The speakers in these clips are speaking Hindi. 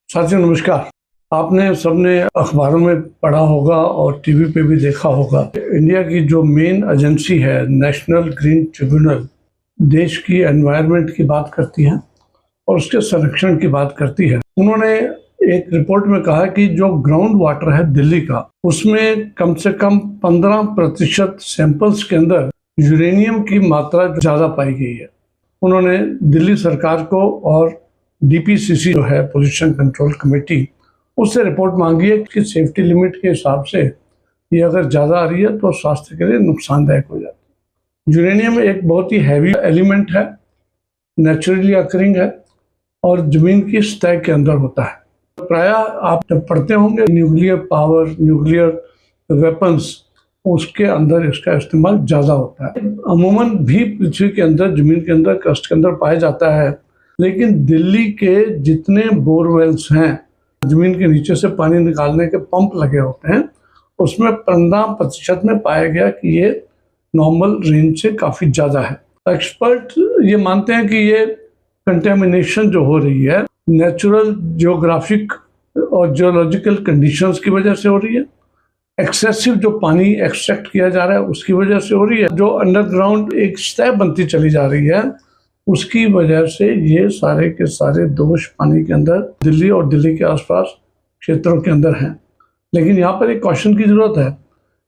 साथियों नमस्कार। आपने सबने अखबारों में पढ़ा होगा और टीवी पे भी देखा होगा। इंडिया की जो मेन एजेंसी है नेशनल ग्रीन ट्रिब्यूनल, देश की एनवायरनमेंट की बात करती है और उसके संरक्षण की बात करती है। उन्होंने एक रिपोर्ट में कहा कि जो ग्राउंड वाटर है दिल्ली का, उसमें कम से कम 15% सैंपल्स के अंदर यूरेनियम की मात्रा ज़्यादा पाई गई है। उन्होंने दिल्ली सरकार को और डीपीसीसी जो है पोल्यूशन कंट्रोल कमेटी, उससे रिपोर्ट मांगी है कि सेफ्टी लिमिट के हिसाब से ये अगर ज़्यादा आ रही है तो स्वास्थ्य के लिए नुकसानदायक हो जाती है। यूरेनियम एक बहुत ही हैवी एलिमेंट है, नेचुरली अकरिंग है और ज़मीन की सतह के अंदर होता है। प्रायः आप जब पढ़ते होंगे न्यूक्लियर पावर, न्यूक्लियर वेपन्स, उसके अंदर इसका इस्तेमाल ज़्यादा होता है। अमूमन भी पृथ्वी के अंदर, ज़मीन के अंदर, क्रस्ट के अंदर पाया जाता है, लेकिन दिल्ली के जितने बोरवेल्स हैं, ज़मीन के नीचे से पानी निकालने के पंप लगे होते हैं, उसमें 15% में पाया गया कि ये नॉर्मल रेंज से काफ़ी ज़्यादा है। एक्सपर्ट ये मानते हैं कि ये कंटेमिनेशन जो हो रही है नेचुरल, जियोग्राफिक और जियोलॉजिकल कंडीशंस की वजह से हो रही है। एक्सेसिव जो पानी एक्सट्रैक्ट किया जा रहा है उसकी वजह से हो रही है। जो अंडरग्राउंड एक सतह बनती चली जा रही है उसकी वजह से ये सारे के सारे दोष पानी के अंदर, दिल्ली और दिल्ली के आसपास क्षेत्रों के अंदर हैं। लेकिन यहाँ पर एक क्वेश्चन की जरूरत है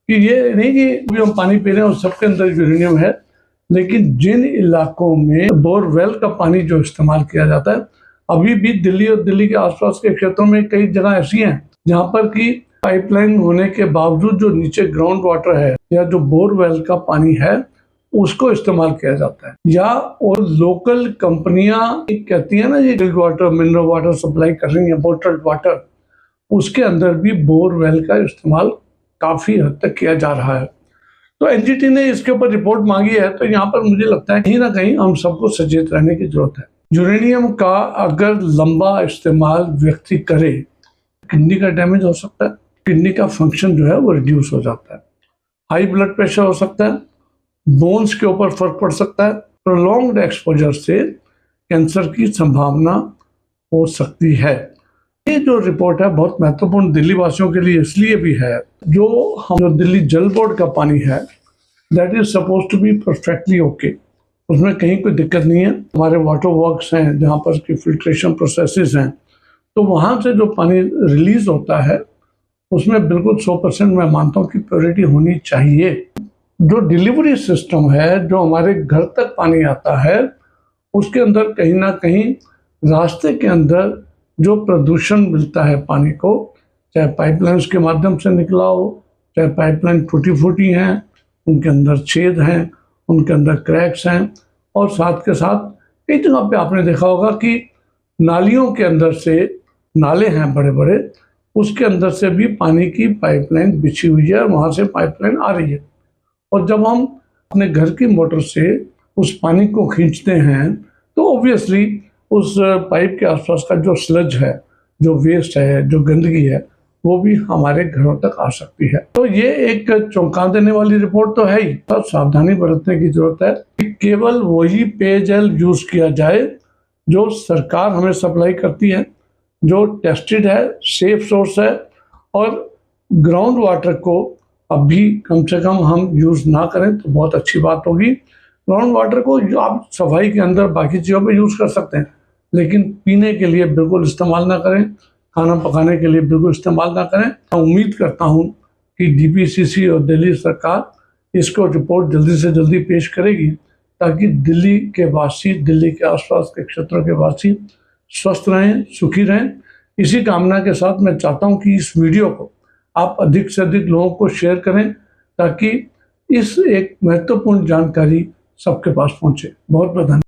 कि ये नहीं कि अभी हम पानी पी रहे हैं और सबके अंदर यूरेनियम है, लेकिन जिन इलाकों में बोरवेल का पानी जो इस्तेमाल किया जाता है, अभी भी दिल्ली और दिल्ली के आसपास के क्षेत्रों में कई जगह ऐसी हैं जहाँ पर कि पाइपलाइन होने के बावजूद जो नीचे ग्राउंड वाटर है या जो बोरवेल का पानी है उसको इस्तेमाल किया जाता है। या और लोकल कंपनियां कहती है ना ये drink water, mineral water supply कर रही है, बोटल्ड वाटर, उसके अंदर भी बोरवेल का इस्तेमाल काफी हद तक किया जा रहा है। तो एनजीटी ने इसके ऊपर रिपोर्ट मांगी है। तो यहाँ पर मुझे लगता है कहीं ना कहीं हम सबको सचेत रहने की जरूरत है। यूरेनियम का अगर लंबा इस्तेमाल व्यक्ति करे, किडनी का डैमेज हो सकता है, किडनी का फंक्शन जो है वो रिड्यूस हो जाता है, हाई ब्लड प्रेशर हो सकता है, बोन्स के ऊपर फर्क पड़ सकता है, प्रोलॉन्ग्ड एक्सपोजर से कैंसर की संभावना हो सकती है। ये जो रिपोर्ट है बहुत महत्वपूर्ण दिल्ली वासियों के लिए इसलिए भी है, जो दिल्ली जल बोर्ड का पानी है that is suppose to be perfectly okay, उसमें कहीं कोई दिक्कत नहीं है। हमारे वाटर वर्क्स हैं जहाँ पर की फिल्ट्रेशन प्रोसेसेस हैं, तो वहाँ से जो पानी रिलीज होता है उसमें बिल्कुल 100% मैं मानता हूँ कि प्योरिटी होनी चाहिए। जो डिलीवरी सिस्टम है, जो हमारे घर तक पानी आता है, उसके अंदर कहीं ना कहीं रास्ते के अंदर जो प्रदूषण मिलता है पानी को, चाहे पाइपलाइंस के माध्यम से निकला हो, चाहे पाइपलाइन टूटी फूटी हैं, उनके अंदर छेद हैं, उनके अंदर क्रैक्स हैं, और साथ के साथ कई जगह पे आपने देखा होगा कि नालियों के अंदर से, नाले हैं बड़े बड़े, उसके अंदर से भी पानी की पाइपलाइन बिछी हुई है और वहाँ से पाइपलाइन आ रही है। और जब हम अपने घर की मोटर से उस पानी को खींचते हैं तो ऑब्वियसली उस पाइप के आसपास का जो स्लज है, जो वेस्ट है, जो गंदगी है, वो भी हमारे घरों तक आ सकती है। तो ये एक चौंका देने वाली रिपोर्ट तो है ही। तो सावधानी बरतने की जरूरत है कि केवल वही पेयजल यूज किया जाए जो सरकार हमें सप्लाई करती है, जो टेस्टेड है, सेफ सोर्स है, और ग्राउंड वाटर को अभी कम से कम हम यूज़ ना करें तो बहुत अच्छी बात होगी। ग्राउंड वाटर को आप सफाई के अंदर बाकी चीज़ों पे यूज़ कर सकते हैं, लेकिन पीने के लिए बिल्कुल इस्तेमाल ना करें, खाना पकाने के लिए बिल्कुल इस्तेमाल ना करें। मैं उम्मीद करता हूँ कि डीपीसीसी और दिल्ली सरकार इसको रिपोर्ट जल्दी से जल्दी पेश करेगी ताकि दिल्ली के वासी, दिल्ली के आसपास के क्षेत्रों के वासी स्वस्थ रहें, सुखी रहें। इसी कामना के साथ मैं चाहता हूँ कि इस वीडियो को आप अधिक से अधिक लोगों को शेयर करें ताकि इस एक महत्वपूर्ण जानकारी सबके पास पहुंचे। बहुत बहुत धन्यवाद।